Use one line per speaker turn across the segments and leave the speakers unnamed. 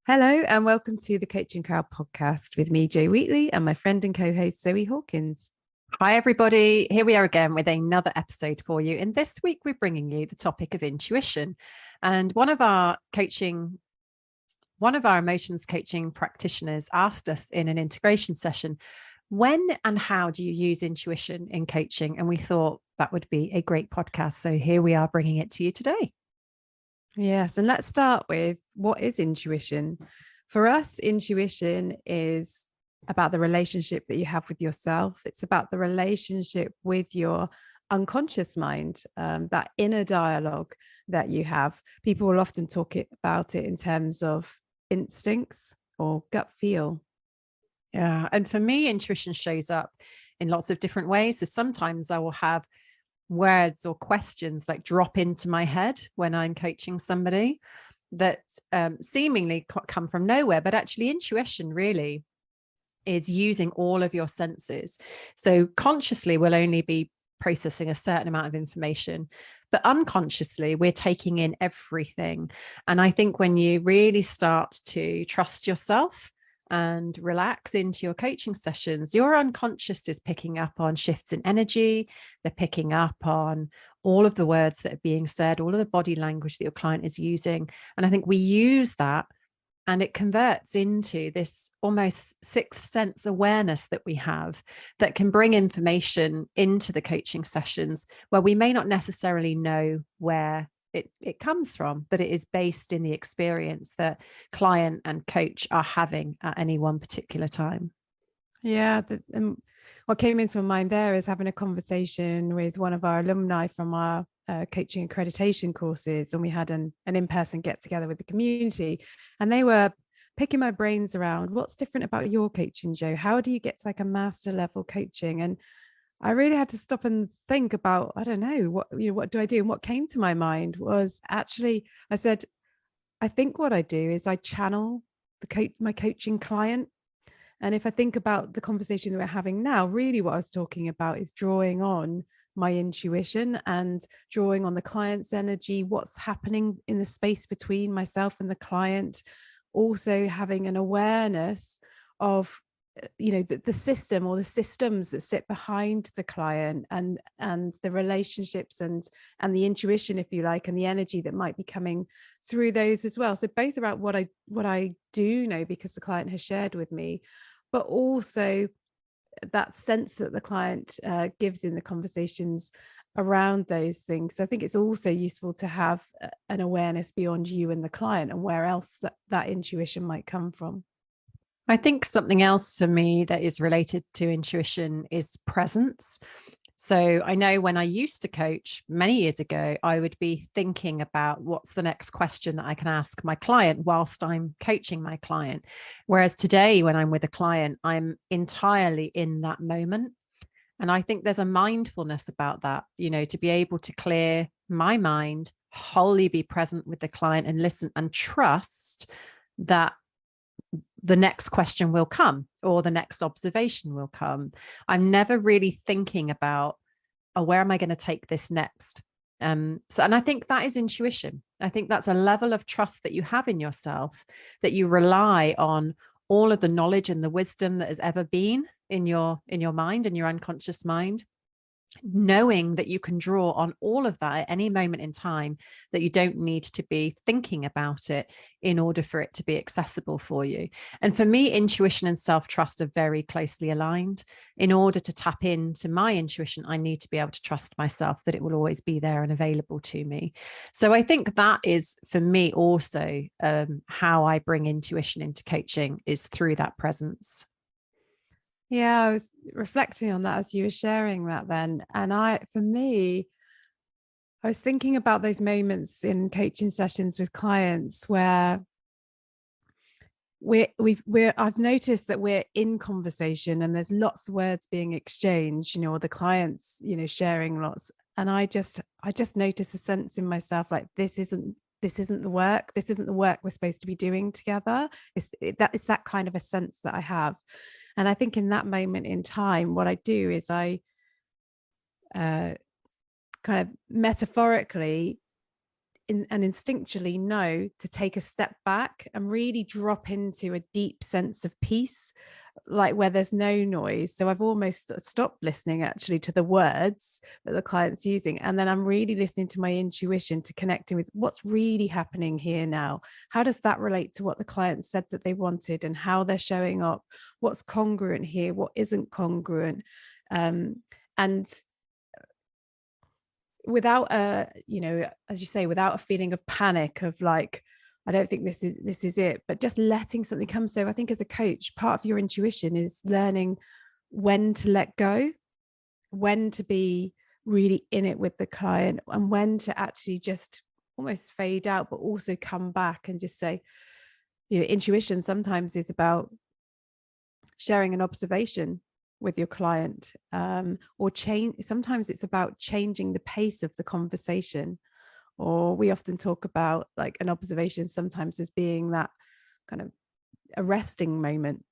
Hello and welcome to the Coaching Crowd podcast with me, Jo Wheatley, and my friend and co-host Zoe Hawkins.
Hi, everybody. Here we are again with another episode for you. And this week, we're bringing you the topic of intuition. And one of our emotions coaching practitioners asked us in an integration session, when and how do you use intuition in coaching? And we thought that would be a great podcast. So here we are bringing it to you today.
Yes, and let's start with what is intuition? For us, intuition is about the relationship that you have with yourself. It's about the relationship with your unconscious mind, that inner dialogue that you have. People will often talk about it in terms of instincts or gut feel.
Yeah. And for me, intuition shows up in lots of different ways. So sometimes I will have words or questions like drop into my head when I'm coaching somebody that seemingly come from nowhere, but actually intuition really is using all of your senses. So consciously we'll only be processing a certain amount of information, but unconsciously we're taking in everything. And I think when you really start to trust yourself and relax into your coaching sessions, your unconscious is picking up on shifts in energy. They're picking up on all of the words that are being said, all of the body language that your client is using. And I think we use that and it converts into this almost sixth sense awareness that we have that can bring information into the coaching sessions where we may not necessarily know where it comes from, but it is based in the experience that client and coach are having at any one particular time.
Yeah, what came into my mind there is having a conversation with one of our alumni from our coaching accreditation courses, and we had an in-person get together with the community, and they were picking my brains around what's different about your coaching, Jo. How do you get to like a master level coaching? And I really had to stop and think about, I don't know, what do I do? And what came to my mind was actually, I said, I think what I do is I channel my coaching client. And if I think about the conversation that we're having now, really what I was talking about is drawing on my intuition and drawing on the client's energy, what's happening in the space between myself and the client, also having an awareness of the system or the systems that sit behind the client and the relationships and the intuition, if you like, and the energy that might be coming through those as well. So both about what I do know because the client has shared with me, but also that sense that the client gives in the conversations around those things. So I think it's also useful to have an awareness beyond you and the client and where else that intuition might come from.
I think something else for me that is related to intuition is presence. So I know when I used to coach many years ago, I would be thinking about what's the next question that I can ask my client whilst I'm coaching my client. Whereas today, when I'm with a client, I'm entirely in that moment. And I think there's a mindfulness about that, to be able to clear my mind, wholly be present with the client and listen and trust that the next question will come or the next observation will come. I'm never really thinking about, where am I going to take this next? And I think that is intuition. I think that's a level of trust that you have in yourself, that you rely on all of the knowledge and the wisdom that has ever been in your mind and your unconscious mind, knowing that you can draw on all of that at any moment in time, that you don't need to be thinking about it in order for it to be accessible for you. And for me, intuition and self-trust are very closely aligned. In order to tap into my intuition, I need to be able to trust myself that it will always be there and available to me. So I think that is, for me, also how I bring intuition into coaching, is through that presence.
Yeah, I was reflecting on that as you were sharing that then. And for me, I was thinking about those moments in coaching sessions with clients where I've noticed that we're in conversation and there's lots of words being exchanged, or the clients, sharing lots. And I just notice a sense in myself like this isn't the work. This isn't the work we're supposed to be doing together. It's that kind of a sense that I have. And I think in that moment in time, what I do is I kind of metaphorically and instinctually know to take a step back and really drop into a deep sense of peace, like where there's no noise. So I've almost stopped listening actually to the words that the client's using, and then I'm really listening to my intuition, to connecting with what's really happening here now. How does that relate to what the client said that they wanted, and how they're showing up? What's congruent here? What isn't congruent? And without a, as you say, without a feeling of panic of like, I don't think this is it, but just letting something come. So I think as a coach, part of your intuition is learning when to let go, when to be really in it with the client, and when to actually just almost fade out, but also come back and just say, intuition sometimes is about sharing an observation with your client, or change. Sometimes it's about changing the pace of the conversation. Or we often talk about like an observation sometimes as being that kind of arresting moment,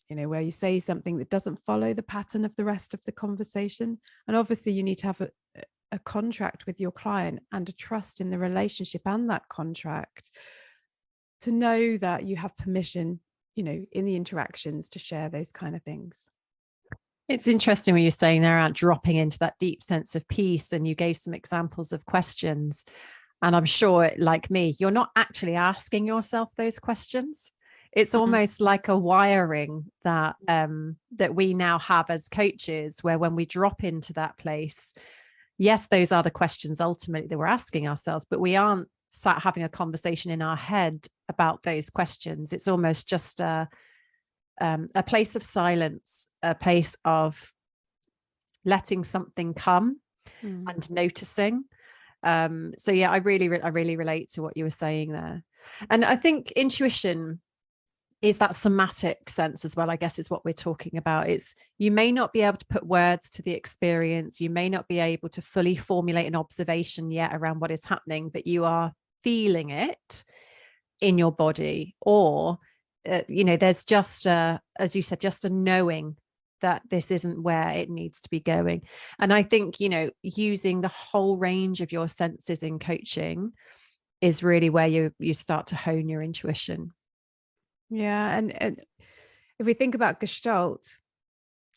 where you say something that doesn't follow the pattern of the rest of the conversation. And obviously you need to have a contract with your client and a trust in the relationship and that contract to know that you have permission, in the interactions, to share those kind of things.
It's interesting when you're saying they're out dropping into that deep sense of peace, and you gave some examples of questions. And I'm sure, like me, you're not actually asking yourself those questions. It's almost like a wiring that that we now have as coaches, where when we drop into that place, yes, those are the questions ultimately that we're asking ourselves, but we aren't sat having a conversation in our head about those questions. It's almost just a place of silence, a place of letting something come and noticing. So yeah, I really relate to what you were saying there. And I think intuition is that somatic sense as well, I guess, is what we're talking about. It's, you may not be able to put words to the experience, you may not be able to fully formulate an observation yet around what is happening, but you are feeling it in your body. Or there's just as you said, just a knowing that this isn't where it needs to be going. And I think, using the whole range of your senses in coaching is really where you start to hone your intuition.
Yeah. And if we think about Gestalt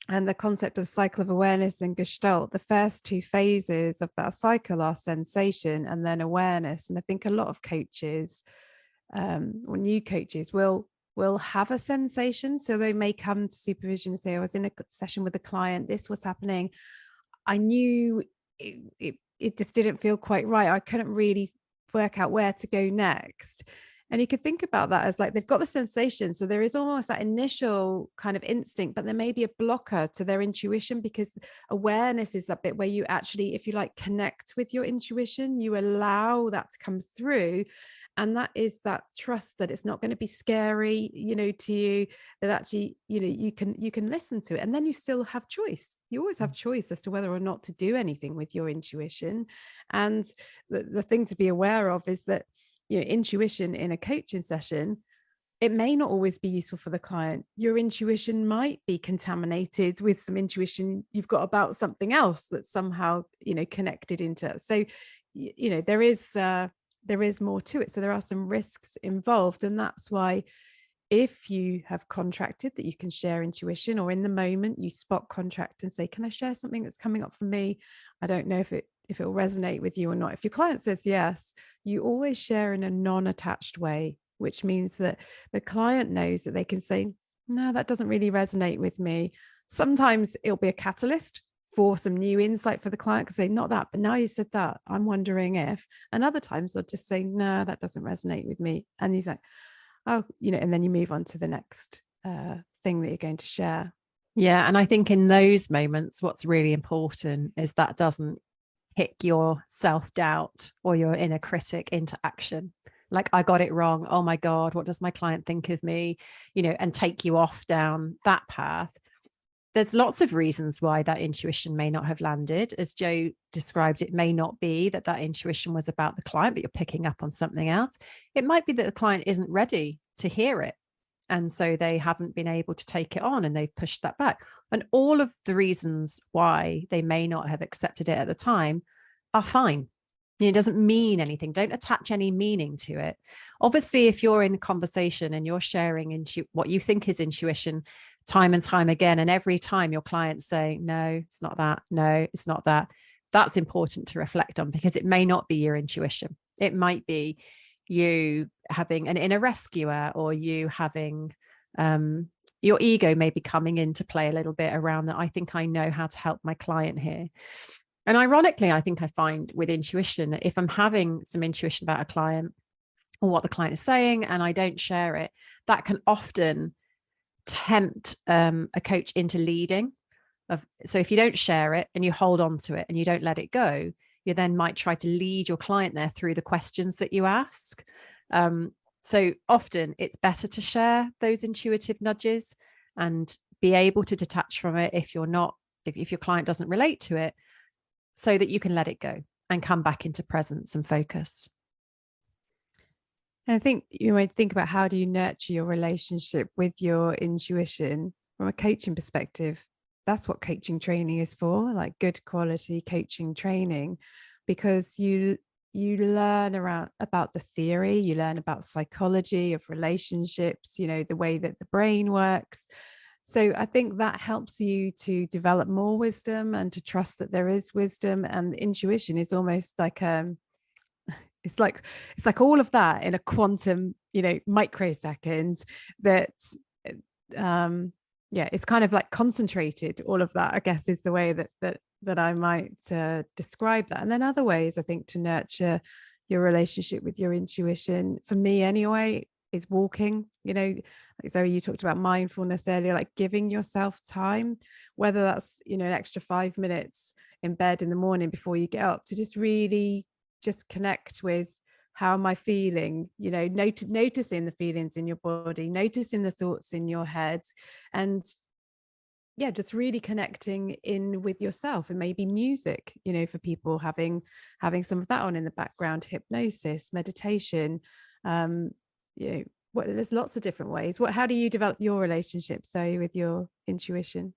and the concept of the cycle of awareness and Gestalt, the first two phases of that cycle are sensation and then awareness. And I think a lot of coaches, or new coaches, will have a sensation. So they may come to supervision and say, I was in a session with a client, this was happening. I knew it just didn't feel quite right. I couldn't really work out where to go next. And you could think about that as like, they've got the sensation. So there is almost that initial kind of instinct, but there may be a blocker to their intuition, because awareness is that bit where you actually, if you like, connect with your intuition, you allow that to come through. And that is that trust that it's not going to be scary, to you, that actually, you can listen to it. And then you still have choice. You always have choice as to whether or not to do anything with your intuition. And the thing to be aware of is that, intuition in a coaching session, it may not always be useful for the client. Your intuition might be contaminated with some intuition you've got about something else that's somehow, connected into it. So, there is more to it. So there are some risks involved. And that's why, if you have contracted that you can share intuition, or in the moment you spot contract and say, can I share something that's coming up for me? I don't know if it will resonate with you or not. If your client says yes, you always share in a non-attached way, which means that the client knows that they can say, no, that doesn't really resonate with me. Sometimes it'll be a catalyst for some new insight for the client, because say, not that, but now you said that, I'm wondering if. And other times they'll just say, no, that doesn't resonate with me. And he's like, oh, and then you move on to the next thing that you're going to share.
Yeah. And I think in those moments, what's really important is that doesn't kick your self-doubt or your inner critic into action. Like, I got it wrong. Oh my God, what does my client think of me? And take you off down that path. There's lots of reasons why that intuition may not have landed. As Joe described, it may not be that intuition was about the client, but you're picking up on something else. It might be that the client isn't ready to hear it, and so they haven't been able to take it on, and they've pushed that back. And all of the reasons why they may not have accepted it at the time are fine. It doesn't mean anything. Don't attach any meaning to it. Obviously, if you're in conversation and you're sharing what you think is intuition time and time again, and every time your client's saying, no, it's not that, no, it's not that, that's important to reflect on, because it may not be your intuition. It might be you having an inner rescuer, or you having your ego may be coming into play a little bit around that. I think I know how to help my client here. And ironically, I think I find with intuition, if I'm having some intuition about a client or what the client is saying and I don't share it, that can often tempt a coach into leading. So if you don't share it and you hold on to it and you don't let it go, you then might try to lead your client there through the questions that you ask. So often it's better to share those intuitive nudges and be able to detach from it if your client doesn't relate to it, so that you can let it go and come back into presence and focus.
And I think you might think about, how do you nurture your relationship with your intuition from a coaching perspective? That's what coaching training is for, like good quality coaching training, because you learn about the theory, you learn about psychology of relationships, the way that the brain works. So I think that helps you to develop more wisdom and to trust that there is wisdom. And intuition is almost like it's like all of that in a quantum, microsecond, that it's kind of like concentrated. All of that, I guess, is the way that I might describe that. And then other ways, I think, to nurture your relationship with your intuition, for me anyway, is walking. Like Zoe, you talked about mindfulness earlier, like giving yourself time, whether that's an extra 5 minutes in bed in the morning before you get up, to just really just connect with, how am I feeling, noticing the feelings in your body, noticing the thoughts in your head, and just really connecting in with yourself. And maybe music, for people, having some of that on in the background, hypnosis, meditation, there's lots of different ways. How do you develop your relationship, Zoe, with your intuition?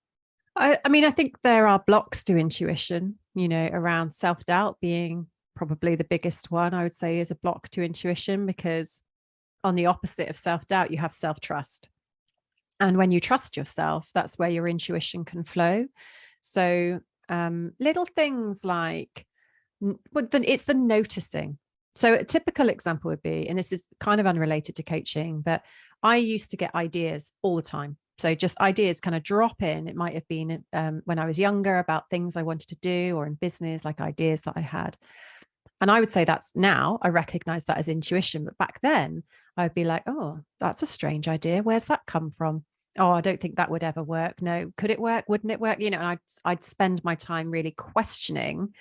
I mean, I think there are blocks to intuition, around self-doubt being probably the biggest one, I would say, is a block to intuition, because on the opposite of self-doubt, you have self-trust. And when you trust yourself, that's where your intuition can flow. So little things like, it's the noticing. So a typical example would be, and this is kind of unrelated to coaching, but I used to get ideas all the time. So just ideas kind of drop in. It might have been when I was younger, about things I wanted to do, or in business, like ideas that I had. And I would say now I recognize that as intuition. But back then I'd be like, oh, that's a strange idea. Where's that come from? Oh, I don't think that would ever work. No, could it work? Wouldn't it work? And I'd spend my time really questioning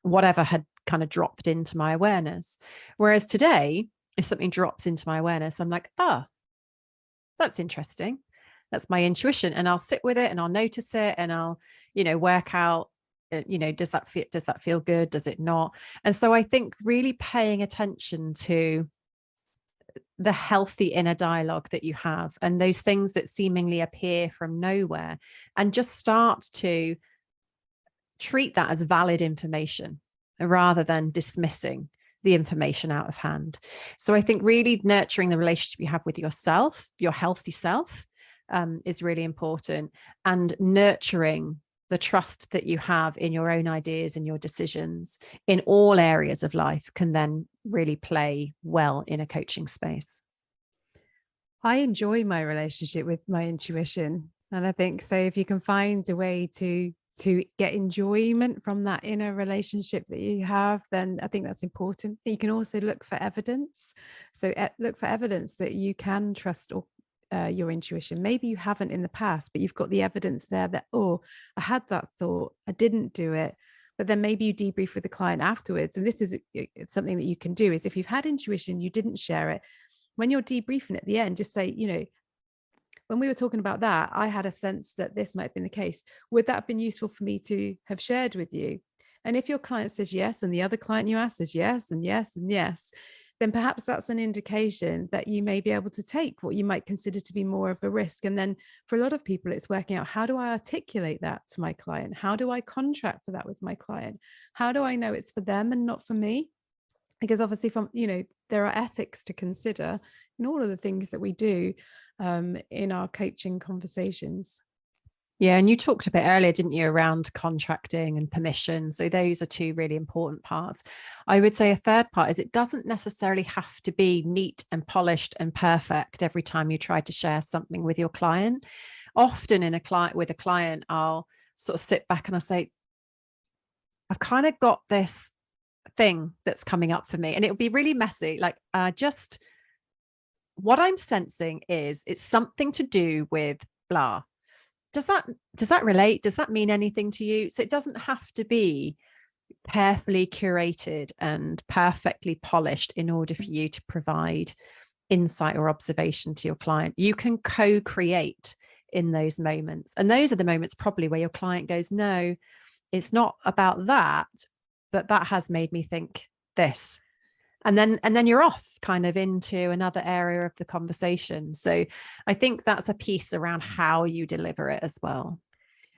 whatever had kind of dropped into my awareness. Whereas today, if something drops into my awareness, I'm like, that's interesting. That's my intuition. And I'll sit with it and I'll notice it and I'll, work out, does that feel good? Does it not? And so I think really paying attention to the healthy inner dialogue that you have, and those things that seemingly appear from nowhere, and just start to treat that as valid information rather than dismissing the information out of hand. So I think really nurturing the relationship you have with yourself, your healthy self, is really important, and nurturing the trust that you have in your own ideas and your decisions in all areas of life can then really play well in a coaching space.
I enjoy my relationship with my intuition. And I think so, if you can find a way to get enjoyment from that inner relationship that you have, then I think that's important. You can also look for evidence. So look for evidence that you can trust your intuition. Maybe you haven't in the past, but you've got the evidence there that, oh, I had that thought, I didn't do it. But then maybe you debrief with the client afterwards. And this is something that you can do, is if you've had intuition, you didn't share it, when you're debriefing at the end, just say, when we were talking about that, I had a sense that this might have been the case. Would that have been useful for me to have shared with you? And if your client says yes, and the other client you ask says yes and yes and yes, then perhaps that's an indication that you may be able to take what you might consider to be more of a risk. And then for a lot of people, it's working out, how do I articulate that to my client? How do I contract for that with my client? How do I know it's for them and not for me? Because obviously, there are ethics to consider in all of the things that we do in our coaching conversations.
Yeah, and you talked a bit earlier, didn't you, around contracting and permission. So those are two really important parts. I would say a third part is it doesn't necessarily have to be neat and polished and perfect every time you try to share something with your client. Often with a client, I'll sort of sit back and I'll say, I've kind of got this thing that's coming up for me, and it'll be really messy. Like, just what I'm sensing is it's something to do with blah. Does that relate? Does that mean anything to you? So it doesn't have to be carefully curated and perfectly polished in order for you to provide insight or observation to your client. You can co-create in those moments. And those are the moments probably where your client goes, no, it's not about that, but that has made me think this. And then you're off kind of into another area of the conversation. So I think that's a piece around how you deliver it as well.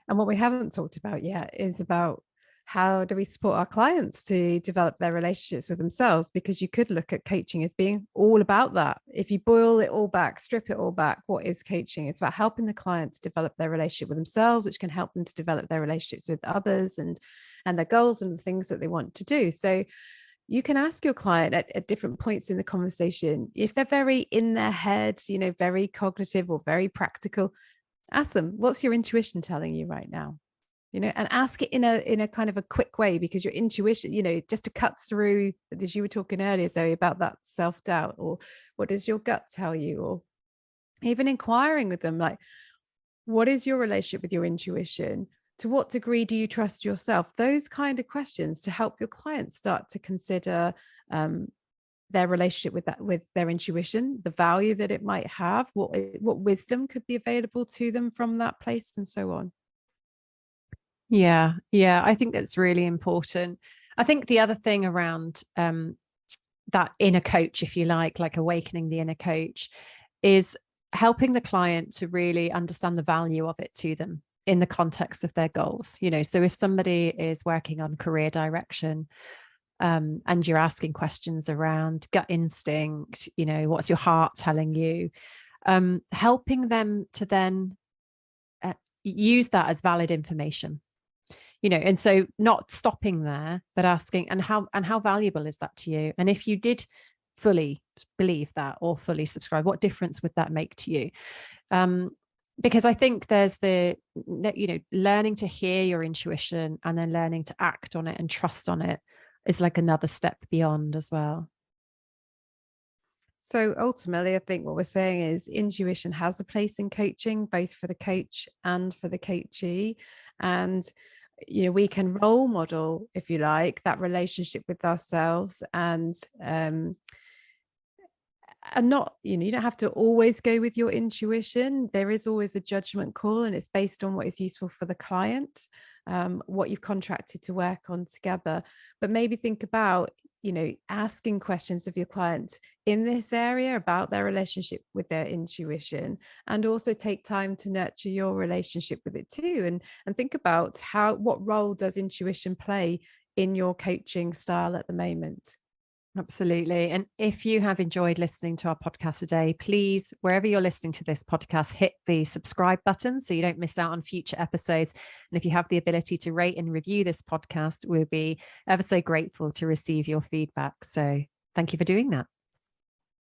And what we haven't talked about yet is about how do we support our clients to develop their relationships with themselves? Because you could look at coaching as being all about that. If you boil it all back, strip it all back, what is coaching? It's about helping the clients develop their relationship with themselves, which can help them to develop their relationships with others and their goals and the things that they want to do. So you can ask your client at different points in the conversation, if they're very in their head, very cognitive or very practical, ask them, what's your intuition telling you right now? And ask it in a kind of a quick way, because your intuition, just to cut through, as you were talking earlier, Zoe, about that self-doubt, or what does your gut tell you? Or even inquiring with them, like, what is your relationship with your intuition? To what degree do you trust yourself? Those kind of questions to help your clients start to consider their relationship with their intuition, the value that it might have, what wisdom could be available to them from that place, and so on.
Yeah, I think that's really important. I think the other thing around that inner coach, if you like awakening the inner coach, is helping the client to really understand the value of it to them in the context of their goals. So if somebody is working on career direction, and you're asking questions around gut instinct, what's your heart telling you, helping them to then use that as valid information, and so not stopping there, but asking, and how valuable is that to you? And if you did fully believe that or fully subscribe, what difference would that make to you? Because I think there's learning to hear your intuition and then learning to act on it and trust on it is like another step beyond as well.
So ultimately, I think what we're saying is intuition has a place in coaching, both for the coach and for the coachee. And we can role model, if you like, that relationship with ourselves, and not, you don't have to always go with your intuition. There is always a judgment call, and it's based on what is useful for the client, what you've contracted to work on together. But maybe think about, asking questions of your client in this area about their relationship with their intuition, and also take time to nurture your relationship with it too. And think about what role does intuition play in your coaching style at the moment.
Absolutely. And if you have enjoyed listening to our podcast today, please, wherever you're listening to this podcast, hit the subscribe button so you don't miss out on future episodes. And if you have the ability to rate and review this podcast, we'll be ever so grateful to receive your feedback. So thank you for doing that.